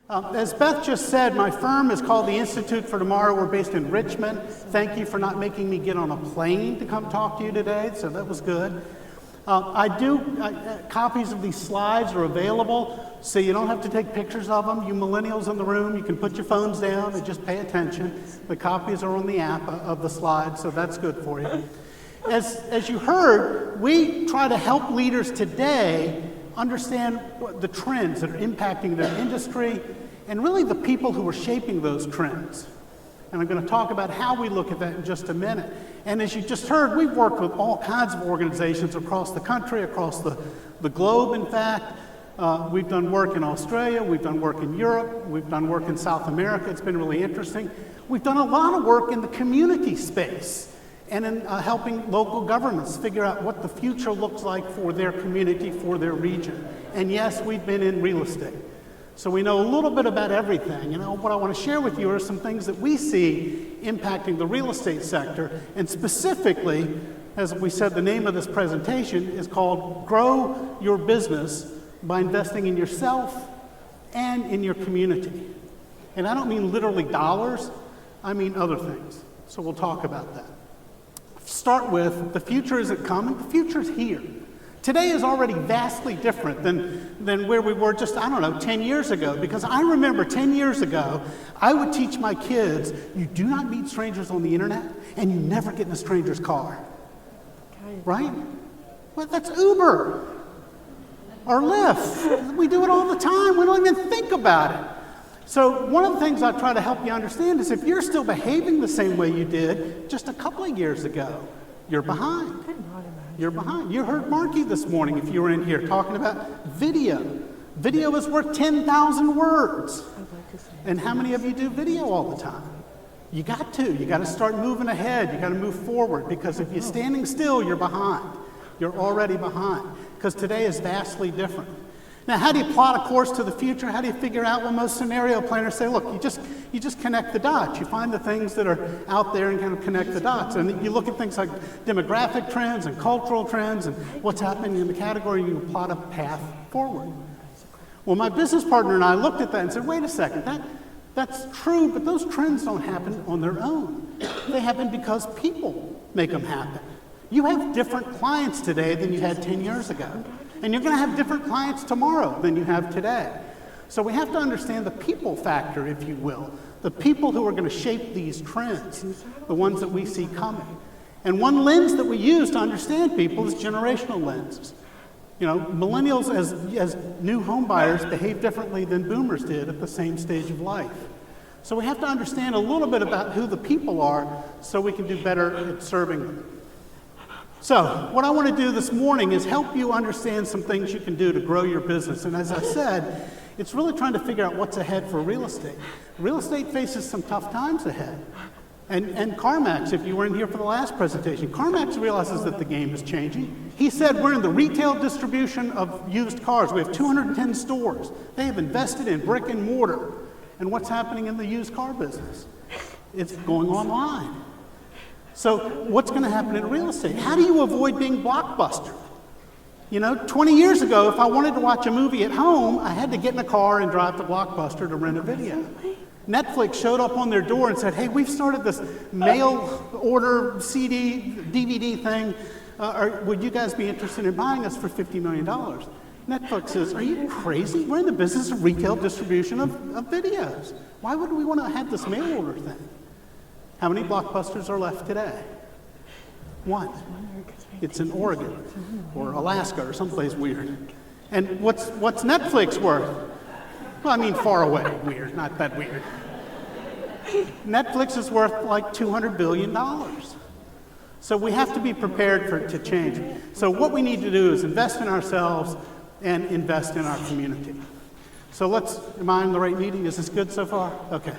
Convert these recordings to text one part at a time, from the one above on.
As Beth just said, my firm is called the Institute for Tomorrow. We're based in Richmond. Thank you for not making me get on a plane to come talk to you today, so that was good. Copies of these slides are available, so you don't have to take pictures of them. You millennials in the room, you can put your phones down and just pay attention. The copies are on the app of the slides, so that's good for you. As you heard, we try to help leaders today understand the trends that are impacting their industry and really the people who are shaping those trends. And I'm going to talk about how we look at that in just a minute. And as you just heard, we've worked with all kinds of organizations across the country, across the globe, in fact. We've done work in Australia, we've done work in Europe, we've done work in South America. It's been really interesting. We've done a lot of work in the community space and in helping local governments figure out what the future looks like for their community, for their region. And yes, we've been in real estate. So we know a little bit about everything. What I want to share with you are some things that we see impacting the real estate sector. And specifically, as we said, the name of this presentation is called Grow Your Business by Investing in Yourself and in Your Community. And I don't mean literally dollars, I mean other things. So we'll talk about that. Start with, the future isn't coming, the future's here. Today is already vastly different than where we were just, 10 years ago. Because I remember 10 years ago, I would teach my kids, you do not meet strangers on the internet, and you never get in a stranger's car. Okay. Right? Well, that's Uber or Lyft. We do it all the time. We don't even think about it. So one of the things I try to help you understand is if you're still behaving the same way you did just a couple of years ago, you're behind. You're behind. You heard Marky this morning, if you were in here, talking about video. Video is worth 10,000 words. And how many of you do video all the time? You got to. You got to start moving ahead. You got to move forward, because if you're standing still, you're behind. You're already behind, because today is vastly different. Now, how do you plot a course to the future? How do you figure out? Well, most scenario planners say, look, you just connect the dots. You find the things that are out there and kind of connect the dots. And you look at things like demographic trends and cultural trends and what's happening in the category, and you plot a path forward. Well, my business partner and I looked at that and said, wait a second, that's true, but those trends don't happen on their own. They happen because people make them happen. You have different clients today than you had 10 years ago. And you're going to have different clients tomorrow than you have today. So we have to understand the people factor, if you will, the people who are going to shape these trends, the ones that we see coming. And one lens that we use to understand people is generational lenses. Millennials as new home buyers behave differently than boomers did at the same stage of life. So we have to understand a little bit about who the people are so we can do better at serving them. So what I want to do this morning is help you understand some things you can do to grow your business. And as I said, it's really trying to figure out what's ahead for real estate. Real estate faces some tough times ahead. And CarMax, if you were in here for the last presentation, CarMax realizes that the game is changing. He said we're in the retail distribution of used cars. We have 210 stores. They have invested in brick and mortar. And what's happening in the used car business? It's going online. So what's going to happen in real estate? How do you avoid being Blockbuster? 20 years ago, if I wanted to watch a movie at home, I had to get in a car and drive to Blockbuster to rent a video. Netflix showed up on their door and said, hey, we've started this mail order CD, DVD thing. Would you guys be interested in buying us for $50 million? Netflix says, are you crazy? We're in the business of retail distribution of videos. Why would we want to have this mail order thing? How many Blockbusters are left today? One. It's in Oregon or Alaska or someplace weird. And what's Netflix worth? Well, I mean far away weird, not that weird. Netflix is worth like $200 billion. So we have to be prepared to change. So what we need to do is invest in ourselves and invest in our community. So am I in the right meeting? Is this good so far? Okay.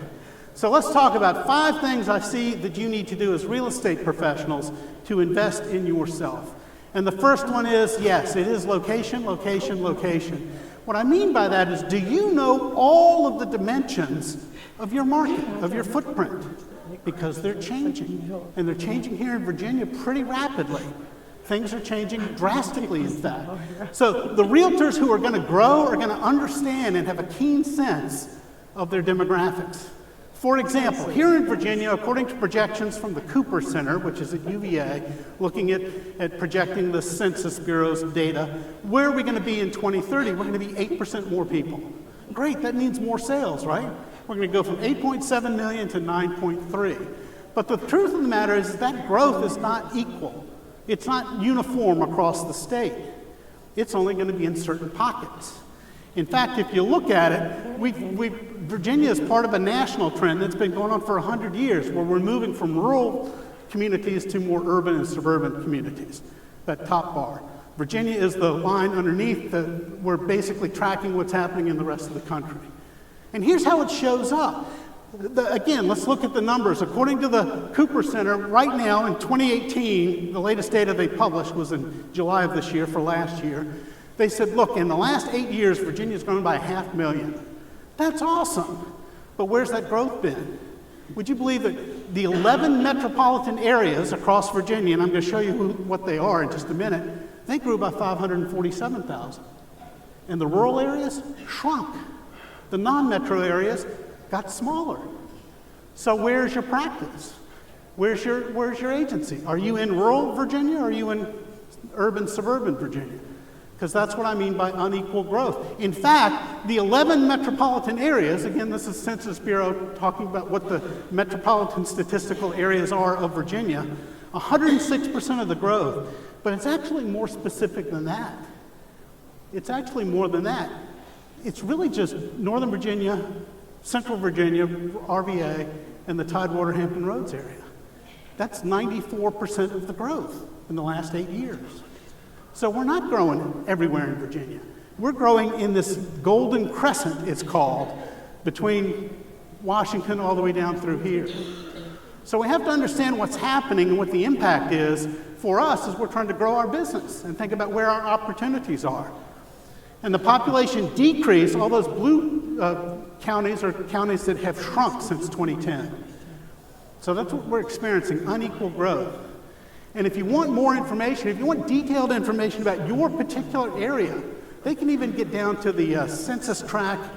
So let's talk about 5 things I see that you need to do as real estate professionals to invest in yourself. And the first one is, yes, it is location, location, location. What I mean by that is, do you know all of the dimensions of your market, of your footprint? Because they're changing. And they're changing here in Virginia pretty rapidly. Things are changing drastically, in fact. So the realtors who are going to grow are going to understand and have a keen sense of their demographics. For example, here in Virginia, according to projections from the Cooper Center, which is at UVA, looking at projecting the Census Bureau's data, where are we going to be in 2030? We're going to be 8% more people. Great, that means more sales, right? We're going to go from 8.7 million to 9.3. But the truth of the matter is that growth is not equal. It's not uniform across the state. It's only going to be in certain pockets. In fact, if you look at it, Virginia is part of a national trend that's been going on for 100 years, where we're moving from rural communities to more urban and suburban communities, that top bar. Virginia is the line underneath that we're basically tracking what's happening in the rest of the country. And here's how it shows up. Again, let's look at the numbers. According to the Cooper Center, right now in 2018, the latest data they published was in July of this year for last year. They said, look, in the last 8 years, Virginia's grown by 500,000. That's awesome. But where's that growth been? Would you believe that the 11 metropolitan areas across Virginia, and I'm going to show you what they are in just a minute, they grew by 547,000. And the rural areas shrunk. The non-metro areas got smaller. So where's your practice? Where's your agency? Are you in rural Virginia or are you in urban, suburban Virginia? Because that's what I mean by unequal growth. In fact, the 11 metropolitan areas, again, this is Census Bureau talking about what the metropolitan statistical areas are of Virginia, 106% of the growth. But it's actually more specific than that. It's actually more than that. It's really just Northern Virginia, Central Virginia, RVA, and the Tidewater Hampton Roads area. That's 94% of the growth in the last 8 years. So we're not growing everywhere in Virginia. We're growing in this golden crescent, it's called, between Washington all the way down through here. So we have to understand what's happening and what the impact is for us as we're trying to grow our business and think about where our opportunities are. And the population decrease, all those blue counties are counties that have shrunk since 2010. So that's what we're experiencing, unequal growth. And if you want more information, if you want detailed information about your particular area, they can even get down to the census tract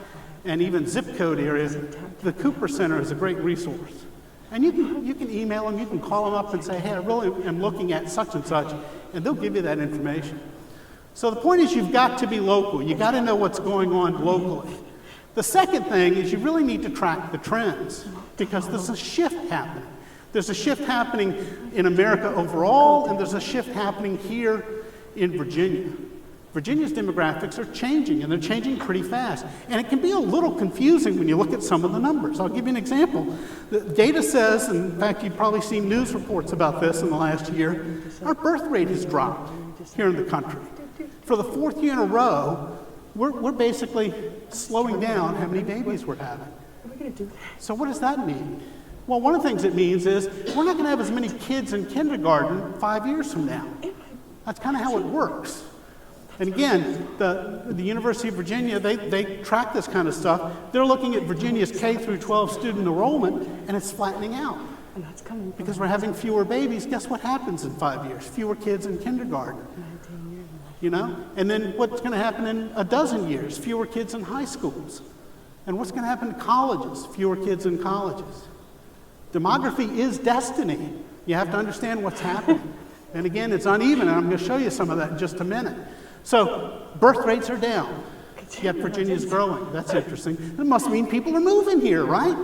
and even zip code areas. The Cooper Center is a great resource. And you can email them, you can call them up and say, hey, I really am looking at such and such, and they'll give you that information. So the point is you've got to be local. You've got to know what's going on locally. The second thing is you really need to track the trends because there's a shift happening. There's a shift happening in America overall, and there's a shift happening here in Virginia. Virginia's demographics are changing, and they're changing pretty fast. And it can be a little confusing when you look at some of the numbers. I'll give you an example. The data says, and in fact, you've probably seen news reports about this in the last year, our birth rate has dropped here in the country. For the fourth year in a row, we're basically slowing down how many babies we're having. So what does that mean? Well, one of the things it means is we're not going to have as many kids in kindergarten 5 years from now. That's kind of how it works. And again, the University of Virginia, they track this kind of stuff. They're looking at Virginia's K through 12 student enrollment, and it's flattening out. Because we're having fewer babies, guess what happens in 5 years? Fewer kids in kindergarten. You know? And then what's going to happen in a dozen years? Fewer kids in high schools. And what's going to happen in colleges? Fewer kids in colleges. Demography is destiny. You have to understand what's happening. And again, it's uneven, and I'm going to show you some of that in just a minute. So, birth rates are down, yet Virginia's growing. That's interesting. It must mean people are moving here, right?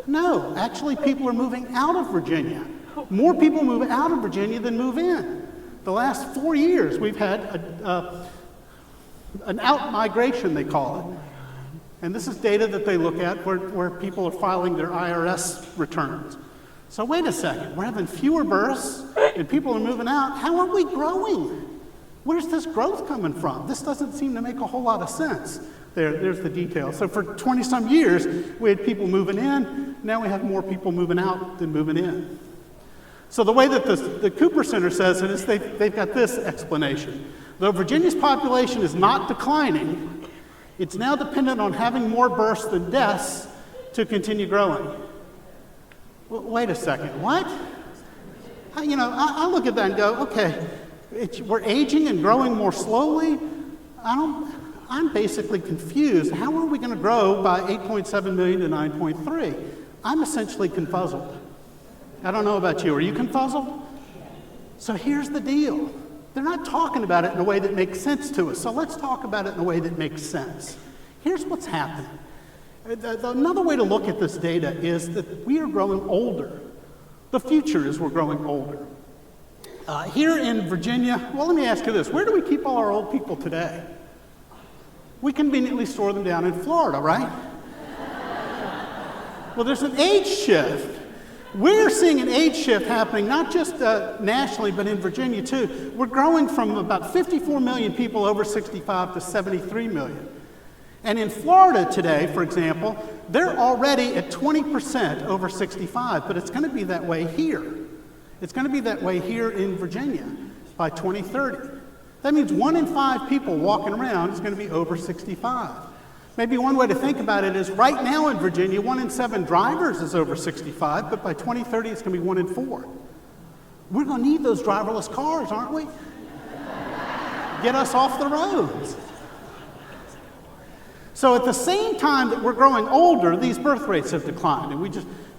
No, actually people are moving out of Virginia. More people move out of Virginia than move in. The last 4 years, we've had an out-migration, they call it. And this is data that they look at where people are filing their IRS returns. So wait a second, we're having fewer births and people are moving out. How are we growing? Where's this growth coming from? This doesn't seem to make a whole lot of sense. There's the detail. So for 20-some years, we had people moving in. Now we have more people moving out than moving in. So the way that the Cooper Center says it is they've got this explanation. Though Virginia's population is not declining, it's now dependent on having more births than deaths to continue growing. Well, wait a second, what? I look at that and go, okay, we're aging and growing more slowly. I'm basically confused. How are we going to grow by 8.7 million to 9.3? I'm essentially confuzzled. I don't know about you. Are you confuzzled? So here's the deal. They're not talking about it in a way that makes sense to us. So let's talk about it in a way that makes sense. Here's what's happening. Another way to look at this data is that we are growing older. The future is we're growing older. Here in Virginia, well, let me ask you this. Where do we keep all our old people today? We conveniently store them down in Florida, right? Well, there's an age shift. We're seeing an age shift happening, not just nationally, but in Virginia too. We're growing from about 54 million people over 65 to 73 million. And in Florida today, for example, they're already at 20% over 65, but it's going to be that way here. It's going to be that way here in Virginia by 2030. That means 1 in 5 people walking around is going to be over 65. Maybe one way to think about it is right now in Virginia, 1 in 7 drivers is over 65, but by 2030 it's going to be 1 in 4. We're going to need those driverless cars, aren't we? Get us off the roads. So at the same time that we're growing older, these birth rates have declined. And we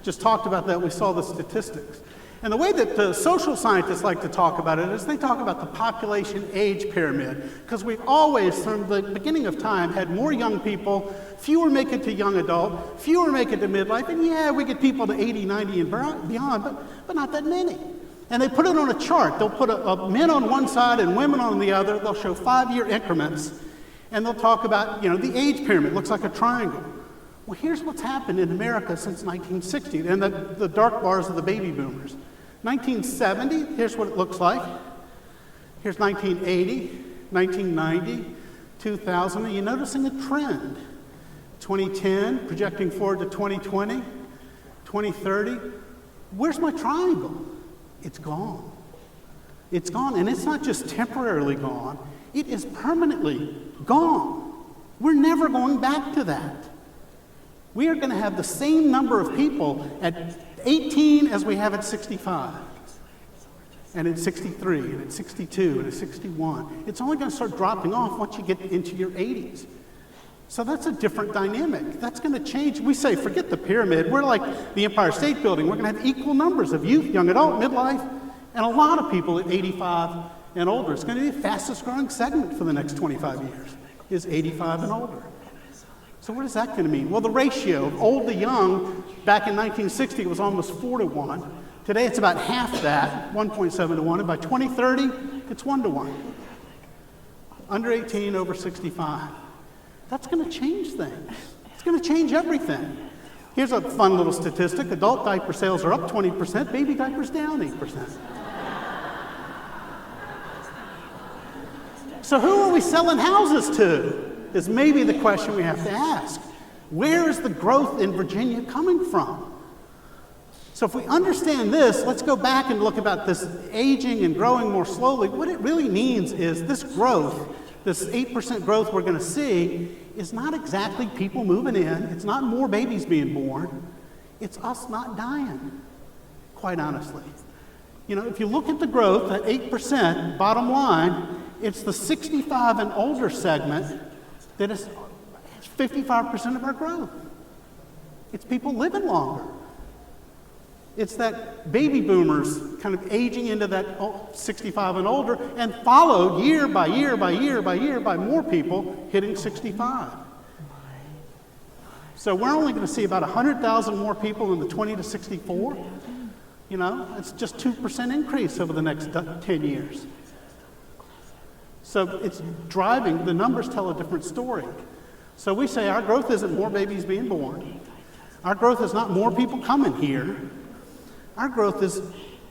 just talked about that. We saw the statistics. And the way that the social scientists like to talk about it is they talk about the population age pyramid. Because we've always, from the beginning of time, had more young people, fewer make it to young adult, fewer make it to midlife, and yeah, we get people to 80, 90, and beyond, but not that many. And they put it on a chart. They'll put men on one side and women on the other. They'll show 5-year increments. And they'll talk about, the age pyramid. It looks like a triangle. Well, here's what's happened in America since 1960. And the dark bars are the baby boomers. 1970, here's what it looks like. Here's 1980, 1990, 2000. Are you noticing a trend? 2010, projecting forward to 2020, 2030. Where's my triangle? It's gone. It's gone, and it's not just temporarily gone. It is permanently gone. We're never going back to that. We are going to have the same number of people at 18 as we have at 65, and at 63, and at 62, and at 61. It's only going to start dropping off once you get into your 80s. So that's a different dynamic. That's going to change. We say, forget the pyramid. We're like the Empire State Building. We're going to have equal numbers of youth, young adult, midlife, and a lot of people at 85 and older. It's going to be the fastest growing segment for the next 25 years, is 85 and older. So what is that going to mean? Well, the ratio of old to young, back in 1960, it was almost 4 to 1. Today, it's about half that, 1.7 to 1. And by 2030, it's 1 to 1. Under 18, over 65. That's going to change things. It's going to change everything. Here's a fun little statistic. Adult diaper sales are up 20%, baby diapers down 8%. So who are we selling houses to? Is maybe the question we have to ask. Where is the growth in Virginia coming from? So if we understand this, let's go back and look about this aging and growing more slowly. What it really means is this growth, this 8% growth we're going to see, is not exactly people moving in. It's not more babies being born. It's us not dying, quite honestly. If you look at the growth, at 8%, bottom line, it's the 65 and older segment that is 55% of our growth. It's people living longer. It's that baby boomers kind of aging into that 65 and older, and followed year by year by year by year by more people hitting 65. So we're only going to see about 100,000 more people in the 20 to 64. It's just 2% increase over the next 10 years. So it's driving, the numbers tell a different story. So we say our growth isn't more babies being born. Our growth is not more people coming here. Our growth is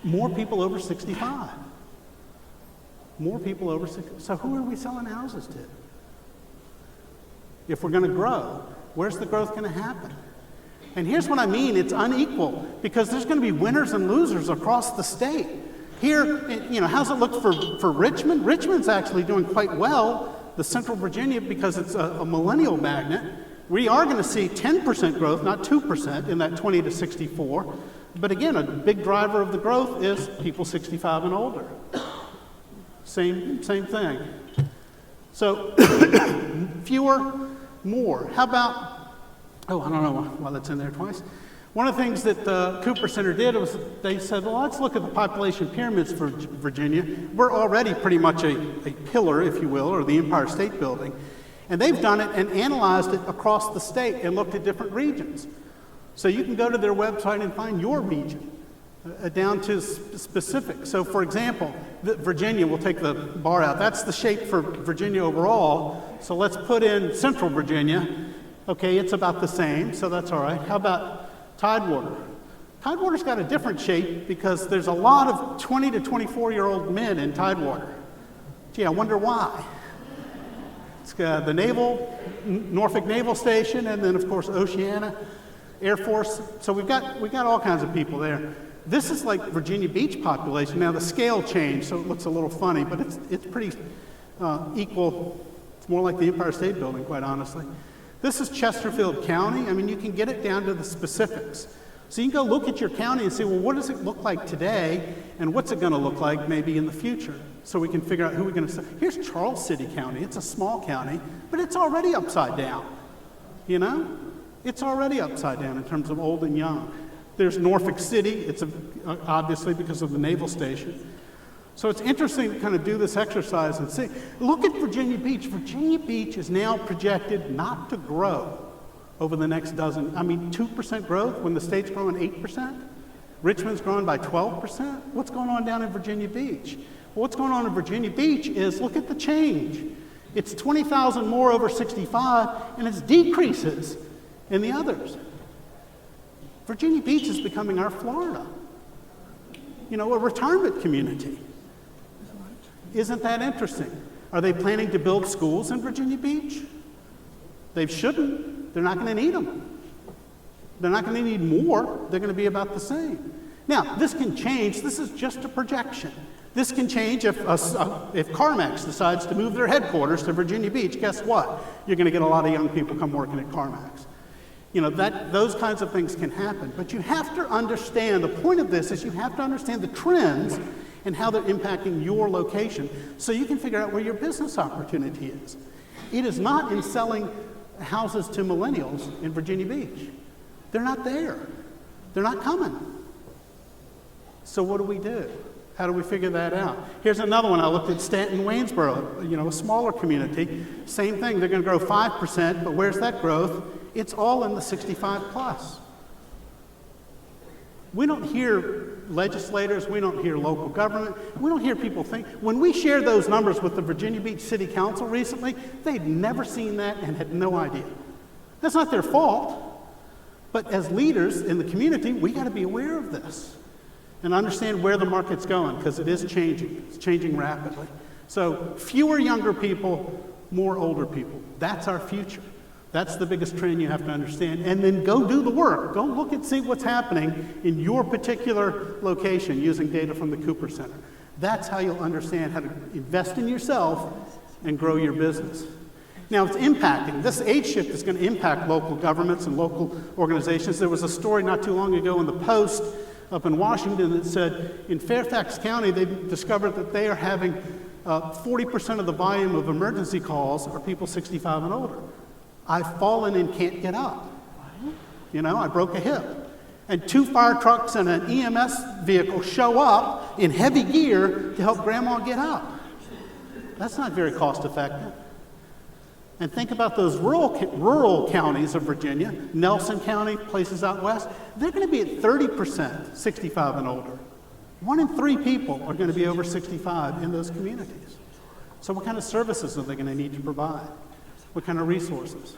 more people over 65. More people over 60. So who are we selling houses to? If we're going to grow, where's the growth going to happen? And here's what I mean, it's unequal, because there's going to be winners and losers across the state. Here, how's it look for Richmond? Richmond's actually doing quite well, the Central Virginia, because it's a millennial magnet. We are going to see 10% growth, not 2% in that 20 to 64. But again, a big driver of the growth is people 65 and older. Same thing. So fewer, more. How about, oh, I don't know why that's in there twice. One of the things that the Cooper Center did was they said, well, let's look at the population pyramids for Virginia. We're already pretty much a pillar, if you will, or the Empire State Building. And they've done it and analyzed it across the state and looked at different regions. So you can go to their website and find your region, down to specific. So for example, Virginia, we'll take the bar out. That's the shape for Virginia overall. So let's put in Central Virginia. Okay, it's about the same, so that's all right. How about Tidewater? Tidewater's got a different shape because there's a lot of 20 to 24-year-old men in Tidewater. Gee, I wonder why. It's got the Norfolk Naval Station, and then of course Oceana Air Force. So we've got all kinds of people there. This is like Virginia Beach population. Now the scale changed, so it looks a little funny, but it's pretty equal. It's more like the Empire State Building, quite honestly. This is Chesterfield County. I mean, you can get it down to the specifics. So you can go look at your county and say, well, what does it look like today, and what's it going to look like maybe in the future? So we can figure out who we're going to say. Here's Charles City County. It's a small county, but it's already upside down. You know? It's already upside down in terms of old and young. There's Norfolk City. It's obviously because of the naval station. So it's interesting to kind of do this exercise and see. Look at Virginia Beach. Virginia Beach is now projected not to grow over the next 2% growth when the state's growing 8%. Richmond's growing by 12%. What's going on down in Virginia Beach? Well, what's going on in Virginia Beach is, look at the change. It's 20,000 more over 65, and it's decreases in the others. Virginia Beach is becoming our Florida. You know, a retirement community. Isn't that interesting? Are they planning to build schools in Virginia Beach? They shouldn't. They're not going to need them. They're not going to need more. They're going to be about the same. Now, this can change. This is just a projection. This can change if CarMax decides to move their headquarters to Virginia Beach. Guess what? You're going to get a lot of young people come working at CarMax. You know, those kinds of things can happen. But you have to understand, the point of this is you have to understand the trends and how they're impacting your location so you can figure out where your business opportunity is. It is not in selling houses to millennials in Virginia Beach. They're not there. They're not coming. So what do? How do we figure that out? Here's another one. I looked at Stanton, Waynesboro, you know, a smaller community. Same thing. They're going to grow 5%, but where's that growth? It's all in the 65 plus. We don't hear legislators, we don't hear local government, we don't hear people think. When we shared those numbers with the Virginia Beach City Council recently, they'd never seen that and had no idea. That's not their fault, but as leaders in the community, we got to be aware of this and understand where the market's going, because it is changing. It's changing rapidly. So fewer younger people, more older people. That's our future. That's the biggest trend you have to understand. And then go do the work. Go look and see what's happening in your particular location using data from the Cooper Center. That's how you'll understand how to invest in yourself and grow your business. Now, it's impacting. This age shift is going to impact local governments and local organizations. There was a story not too long ago in the Post up in Washington that said in Fairfax County, they discovered that they are having 40% of the volume of emergency calls are people 65 and older. I've fallen and can't get up. You know, I broke a hip. And 2 fire trucks and an EMS vehicle show up in heavy gear to help grandma get up. That's not very cost effective. And think about those rural counties of Virginia, Nelson County, places out west. They're going to be at 30% 65 and older. 1 in 3 people are going to be over 65 in those communities. So what kind of services are they going to need to provide? What kind of resources?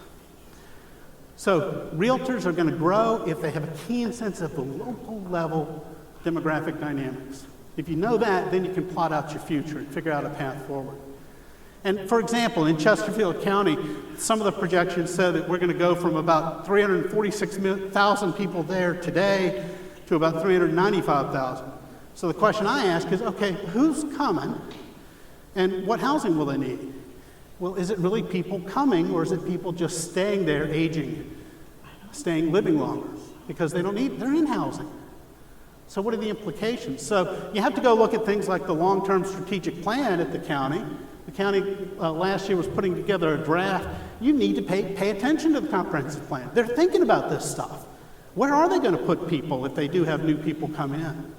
So realtors are going to grow if they have a keen sense of the local level demographic dynamics. If you know that, then you can plot out your future and figure out a path forward. And for example, in Chesterfield County, some of the projections said that we're going to go from about 346,000 people there today to about 395,000. So the question I ask is, okay, who's coming and what housing will they need? Well, is it really people coming, or is it people just staying there, aging, living longer? Because they're in housing. So what are the implications? So you have to go look at things like the long-term strategic plan at the county The county last year was putting together a draft. You need to pay attention to the comprehensive plan. They're thinking about this stuff. Where are they going to put people if they do have new people come in?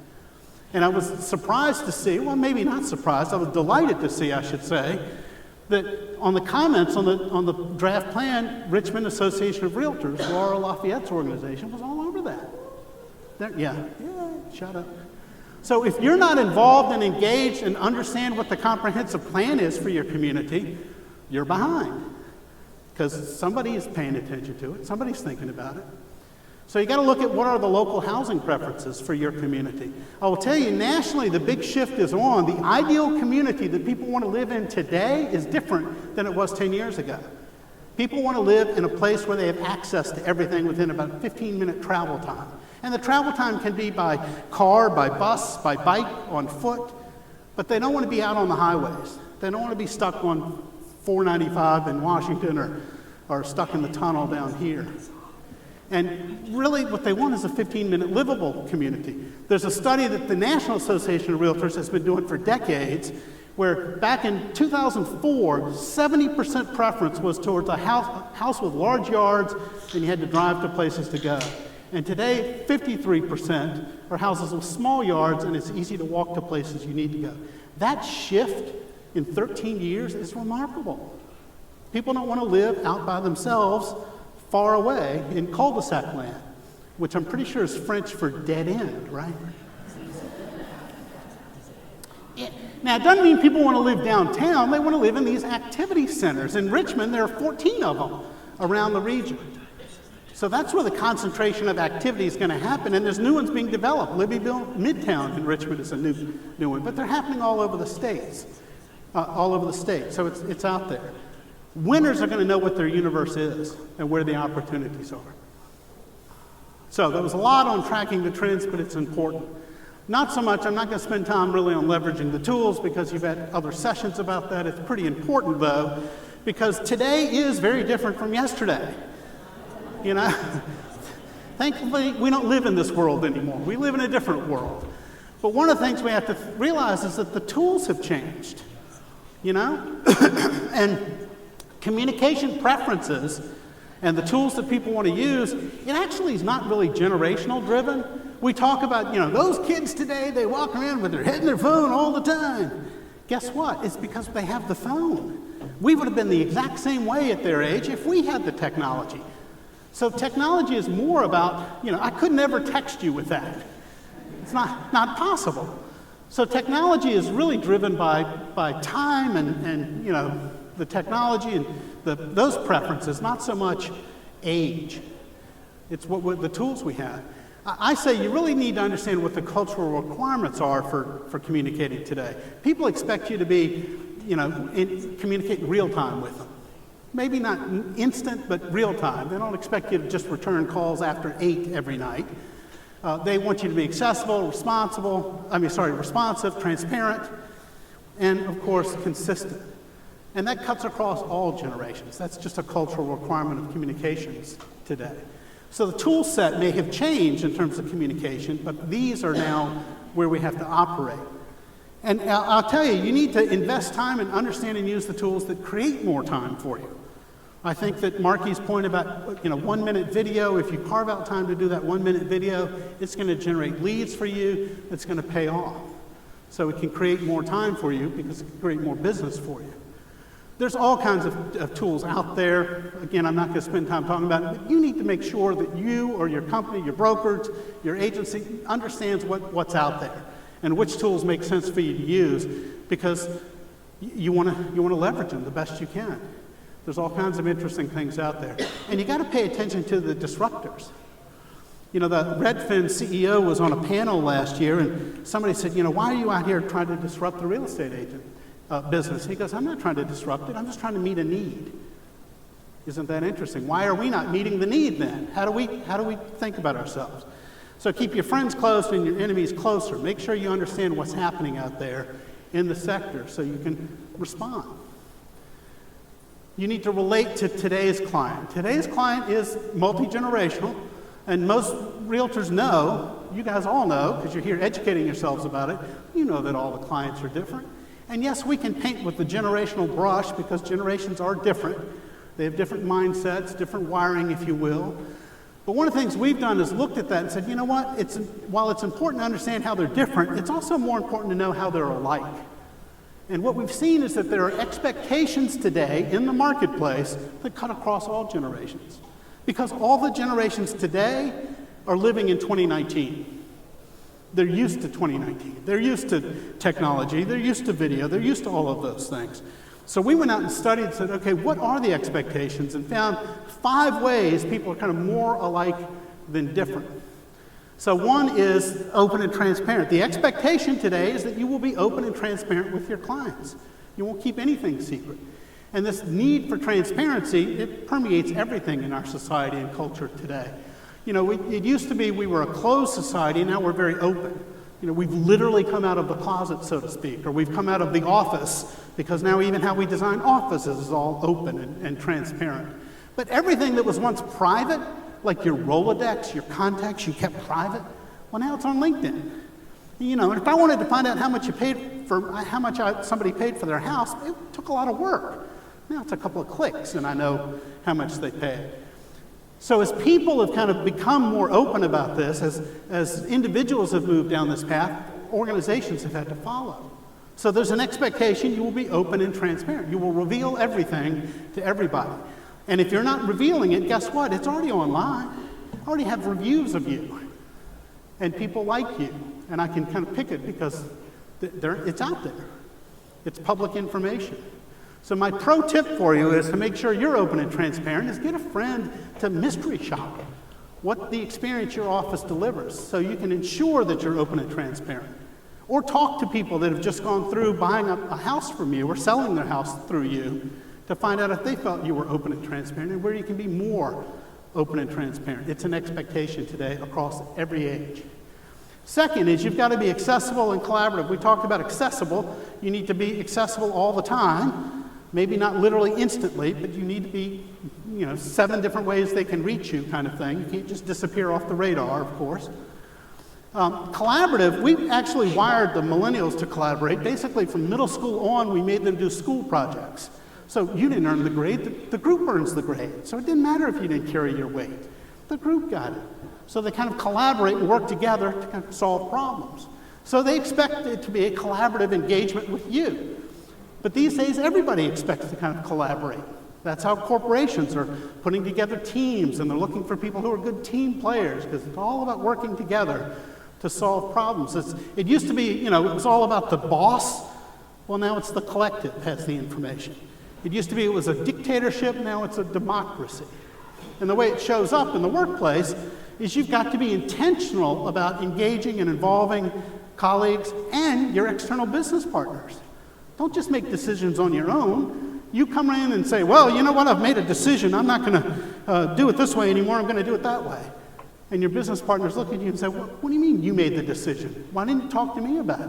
And I was surprised to see, well, maybe not surprised, I was delighted to see, I should say, that on the comments on the draft plan, Richmond Association of Realtors, Laura Lafayette's organization, was all over that. Yeah, shut up. So if you're not involved and engaged and understand what the comprehensive plan is for your community, you're behind. Because somebody is paying attention to it, somebody's thinking about it. So you got to look at what are the local housing preferences for your community. I will tell you, nationally, the big shift is on. The ideal community that people want to live in today is different than it was 10 years ago. People want to live in a place where they have access to everything within about a 15-minute travel time. And the travel time can be by car, by bus, by bike, on foot, but they don't want to be out on the highways. They don't want to be stuck on 495 in Washington or stuck in the tunnel down here. And really what they want is a 15-minute livable community. There's a study that the National Association of Realtors has been doing for decades, where back in 2004, 70% preference was towards a house with large yards, and you had to drive to places to go. And today, 53% are houses with small yards, and it's easy to walk to places you need to go. That shift in 13 years is remarkable. People don't want to live out by themselves far away in cul-de-sac land, which I'm pretty sure is French for dead end, right? Now, it doesn't mean people want to live downtown. They want to live in these activity centers. In Richmond, there are 14 of them around the region. So that's where the concentration of activity is going to happen, and there's new ones being developed. Libbyville Midtown in Richmond is a new one, but they're happening all over the states, so it's out there. Winners are going to know what their universe is and where the opportunities are. So there was a lot on tracking the trends, but it's important. Not so much, I'm not going to spend time really on leveraging the tools because you've had other sessions about that. It's pretty important though, because today is very different from yesterday. You know, thankfully we don't live in this world anymore. We live in a different world. But one of the things we have to realize is that the tools have changed, you know? And communication preferences and the tools that people want to use, it actually is not really generational driven. We talk about, you know, those kids today, they walk around with their head in their phone all the time. Guess what? It's because they have the phone. We would have been the exact same way at their age if we had the technology. So technology is more about, you know, I could never text you with that. It's not possible. So technology is really driven by time and you know, the technology and those preferences, not so much age. It's what the tools we have. I say you really need to understand what the cultural requirements are for communicating today. People expect you to be, you know, communicate in real time with them. Maybe not instant, but real time. They don't expect you to just return calls after 8 every night. They want you to be accessible, responsive, transparent, and of course, consistent. And that cuts across all generations. That's just a cultural requirement of communications today. So the tool set may have changed in terms of communication, but these are now where we have to operate. And I'll tell you, you need to invest time and understand and use the tools that create more time for you. I think that Marky's point about, you know, 1-minute video, if you carve out time to do that 1-minute video, it's going to generate leads for you, it's going to pay off. So it can create more time for you because it can create more business for you. There's all kinds of tools out there. Again, I'm not going to spend time talking about it, but you need to make sure that you or your company, your brokers, your agency understands what's out there and which tools make sense for you to use, because you want to leverage them the best you can. There's all kinds of interesting things out there. And you got to pay attention to the disruptors. You know, the Redfin CEO was on a panel last year, and somebody said, you know, why are you out here trying to disrupt the real estate agent business? He goes, I'm not trying to disrupt it. I'm just trying to meet a need. Isn't that interesting? Why are we not meeting the need then? How do we think about ourselves? So keep your friends close and your enemies closer. Make sure you understand what's happening out there in the sector so you can respond. You need to relate to today's client. Today's client is multi-generational, and most realtors know, you guys all know, because you're here educating yourselves about it, you know that all the clients are different. And yes, we can paint with the generational brush because generations are different. They have different mindsets, different wiring, if you will. But one of the things we've done is looked at that and said, you know what, while it's important to understand how they're different, it's also more important to know how they're alike. And what we've seen is that there are expectations today in the marketplace that cut across all generations. Because all the generations today are living in 2019. They're used to 2019. They're used to technology. They're used to video. They're used to all of those things. So we went out and studied and said, okay, what are the expectations? And found 5 ways people are kind of more alike than different. So one is open and transparent. The expectation today is that you will be open and transparent with your clients. You won't keep anything secret. And this need for transparency, it permeates everything in our society and culture today. You know, it used to be we were a closed society, now we're very open. You know, we've literally come out of the closet, so to speak, or we've come out of the office, because now even how we design offices is all open and transparent. But everything that was once private, like your Rolodex, your contacts you kept private, well, now it's on LinkedIn. You know, and if I wanted to find out how much somebody paid for their house, it took a lot of work. Now it's a couple of clicks and I know how much they paid. So as people have kind of become more open about this, as individuals have moved down this path, organizations have had to follow. So there's an expectation you will be open and transparent. You will reveal everything to everybody. And if you're not revealing it, guess what? It's already online. I already have reviews of you. And people like you. And I can kind of pick it because it's out there. It's public information. So my pro tip for you is to make sure you're open and transparent is get a friend to mystery shop what the experience your office delivers so you can ensure that you're open and transparent. Or talk to people that have just gone through buying a house from you or selling their house through you to find out if they felt you were open and transparent and where you can be more open and transparent. It's an expectation today across every age. Second is you've got to be accessible and collaborative. We talked about accessible. You need to be accessible all the time. Maybe not literally instantly, but you need to be, 7 different ways they can reach you kind of thing. You can't just disappear off the radar, of course. Collaborative, we actually wired the millennials to collaborate. Basically, from middle school on, we made them do school projects. So you didn't earn the grade, the group earns the grade. So it didn't matter if you didn't carry your weight. The group got it. So they kind of collaborate and work together to kind of solve problems. So they expect it to be a collaborative engagement with you. But these days, everybody expects to kind of collaborate. That's how corporations are putting together teams, and they're looking for people who are good team players, because it's all about working together to solve problems. It used to be, it was all about the boss. Well, now it's the collective has the information. It used to be it was a dictatorship, now it's a democracy. And the way it shows up in the workplace is you've got to be intentional about engaging and involving colleagues and your external business partners. Don't just make decisions on your own. You come in and say, well, you know what, I've made a decision. I'm not going to do it this way anymore. I'm going to do it that way. And your business partners look at you and say, what do you mean you made the decision? Why didn't you talk to me about it?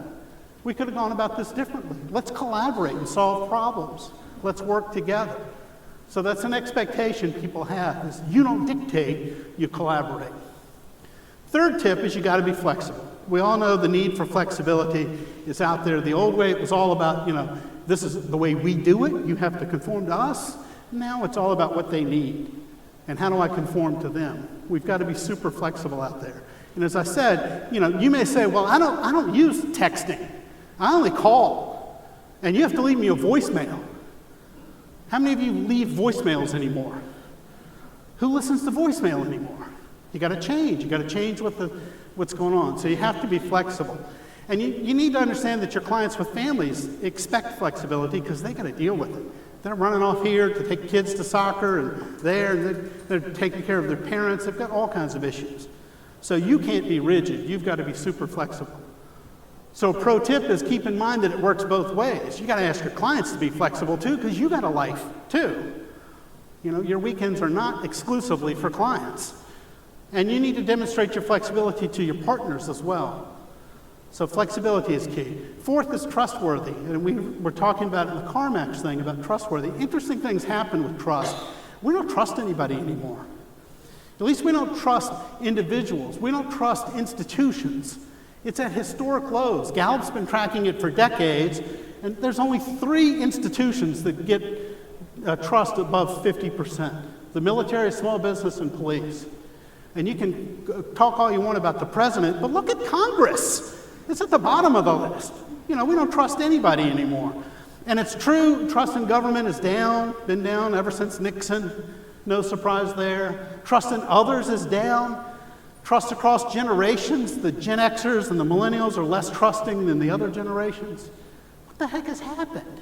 We could have gone about this differently. Let's collaborate and solve problems. Let's work together. So that's an expectation people have, is you don't dictate, you collaborate. Third tip is you got to be flexible. We all know the need for flexibility is out there. The old way, it was all about, this is the way we do it. You have to conform to us. Now it's all about what they need. And how do I conform to them? We've got to be super flexible out there. And as I said, you may say, well, I don't use texting. I only call. And you have to leave me a voicemail. How many of you leave voicemails anymore? Who listens to voicemail anymore? You got to change. You got to change what's going on. So you have to be flexible. And you need to understand that your clients with families expect flexibility because they got to deal with it. They're running off here to take kids to soccer and they're taking care of their parents. They've got all kinds of issues. So you can't be rigid. You've got to be super flexible. So a pro tip is keep in mind that it works both ways. You got to ask your clients to be flexible too because you got a life too. Your weekends are not exclusively for clients. And you need to demonstrate your flexibility to your partners as well. So flexibility is key. Fourth is trustworthy. And we were talking about in the CarMax thing about trustworthy. Interesting things happen with trust. We don't trust anybody anymore. At least we don't trust individuals. We don't trust institutions. It's at historic lows. Gallup's been tracking it for decades, And there's only 3 institutions that get trust above 50%. The military, small business, and police. And you can talk all you want about the president, but look at Congress. It's at the bottom of the list. We don't trust anybody anymore. And it's true, trust in government is down, been down ever since Nixon. No surprise there. Trust in others is down. Trust across generations, the Gen Xers and the millennials are less trusting than the other generations. What the heck has happened?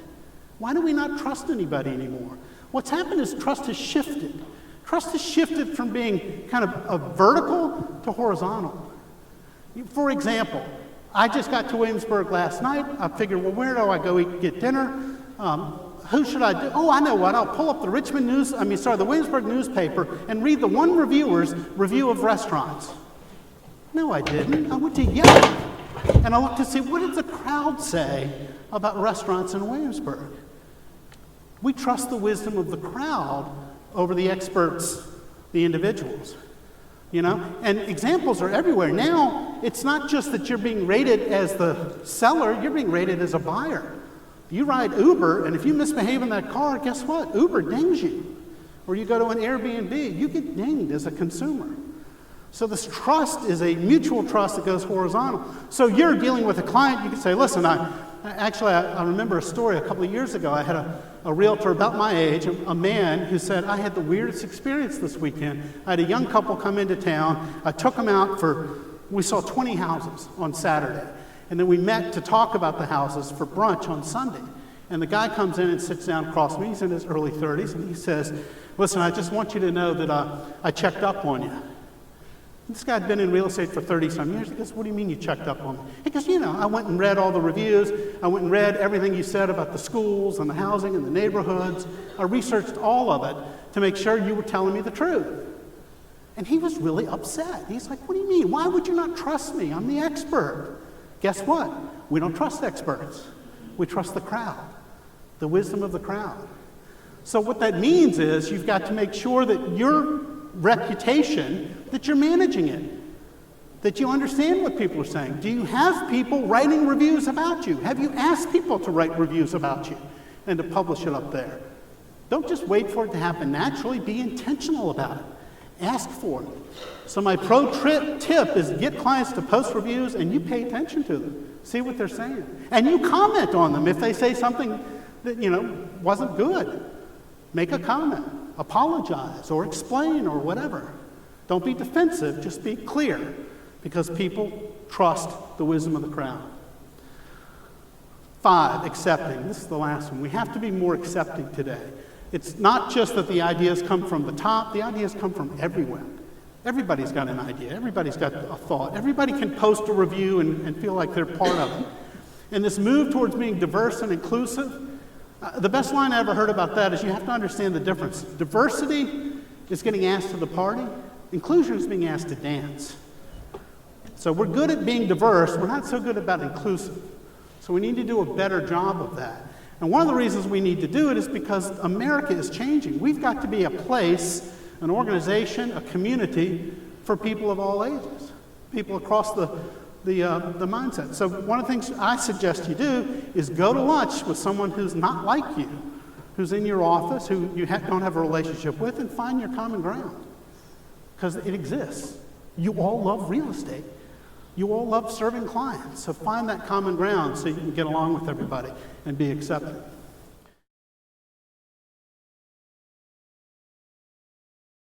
Why do we not trust anybody anymore? What's happened is trust has shifted. Trust has shifted from being kind of a vertical to horizontal. For example, I just got to Williamsburg last night. I figured, well, where do I go get dinner? Who should I do? Oh, I know what. I'll pull up the the Williamsburg newspaper and read the one reviewer's review of restaurants. No, I didn't. I went to Yelp and I looked to see what did the crowd say about restaurants in Williamsburg. We trust the wisdom of the crowd over the experts, the individuals. And examples are everywhere. Now, it's not just that you're being rated as the seller, you're being rated as a buyer. You ride Uber, and if you misbehave in that car, guess what? Uber dings you. Or you go to an Airbnb, you get dinged as a consumer. So this trust is a mutual trust that goes horizontal. So you're dealing with a client, you can say, listen, I remember a story a couple of years ago. I had a realtor about my age, a man who said, I had the weirdest experience this weekend. I had a young couple come into town. I took them out we saw 20 houses on Saturday. And then we met to talk about the houses for brunch on Sunday. And the guy comes in and sits down across me. He's in his early 30s. And he says, listen, I just want you to know that I checked up on you. This guy had been in real estate for 30-some years. He goes, what do you mean you checked up on me? He goes, I went and read all the reviews. I went and read everything you said about the schools and the housing and the neighborhoods. I researched all of it to make sure you were telling me the truth. And he was really upset. He's like, what do you mean? Why would you not trust me? I'm the expert. Guess what? We don't trust experts. We trust the crowd, the wisdom of the crowd. So what that means is you've got to make sure that your reputation, that you're managing it, that you understand what people are saying. Do you have people writing reviews about you? Have you asked people to write reviews about you and to publish it up there? Don't just wait for it to happen naturally. Be intentional about it. Ask for it. So my pro tip is get clients to post reviews and you pay attention to them. See what they're saying. And you comment on them. If they say something that, wasn't good, make a comment. Apologize or explain or whatever. Don't be defensive, just be clear, because people trust the wisdom of the crowd. 5, accepting. This is the last one. We have to be more accepting today. It's not just that the ideas come from the top, the ideas come from everywhere. Everybody's got an idea, everybody's got a thought, everybody can post a review and feel like they're part of it. And this move towards being diverse and inclusive, the best line I ever heard about that is you have to understand the difference. Diversity is getting asked to the party, inclusion is being asked to dance. So we're good at being diverse, we're not so good about inclusive. So we need to do a better job of that. And one of the reasons we need to do it is because America is changing. We've got to be a place, an organization, a community for people of all ages, people across the mindset. So one of the things I suggest you do is go to lunch with someone who's not like you, who's in your office, who you don't have a relationship with, and find your common ground. Because it exists. You all love real estate. You all love serving clients. So find that common ground so you can get along with everybody and be accepted.